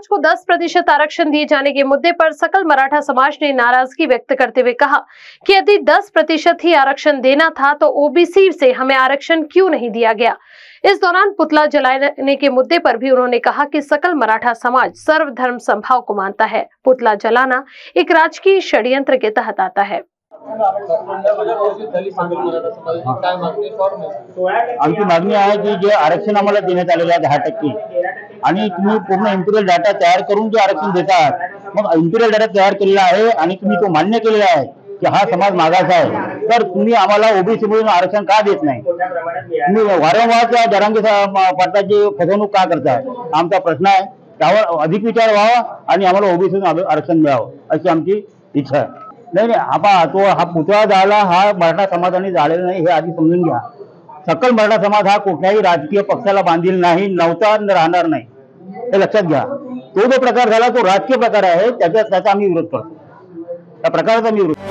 समाज को 10% आरक्षण दिए जाने के मुद्दे पर सकल मराठा समाज ने नाराजगी व्यक्त करते हुए कहा कि यदि 10% ही आरक्षण देना था तो ओबीसी से हमें आरक्षण क्यों नहीं दिया गया। इस दौरान पुतला जलाने के मुद्दे पर भी उन्होंने कहा कि सकल मराठा समाज सर्वधर्म समभाव को मानता है। पुतला जलाना एक राजकीय षड्यंत्र के तहत आता है। आमची मागणी आहे की जे आरक्षण आम्हाला देण्यात आलेलं आहे 10% आणि तुम्ही पूर्ण इम्पिरियल डाटा तयार करून जे आरक्षण देतात, मग इम्पिरियल डाटा तयार केलेला आहे आणि तुम्ही तो मान्य केलेला आहे की हा समाज मागास आहे, तर तुम्ही आम्हाला ओबीसी मधून आरक्षण का देत नाही? तुम्ही वारंवार त्या जरांगे पाटलाची फसवणूक का करताय? आमचा प्रश्न आहे, त्यावर अधिक विचार व्हावा आणि आम्हाला ओबीसी आरक्षण मिळावं अशी आमची इच्छा आहे। नाही हा पुतळा जाळला हा मराठा समाजाने जाळलेला नाही, हे आधी समजून घ्या। सकल मराठा समाज हा कुठल्याही राजकीय पक्षाला बांधील नाही, नव्हता, राहणार नाही, हे लक्षात घ्या। तो जो प्रकार झाला तो राजकीय प्रकार आहे, त्याचा आम्ही विरोध करतो, त्या प्रकाराचा आम्ही विरोध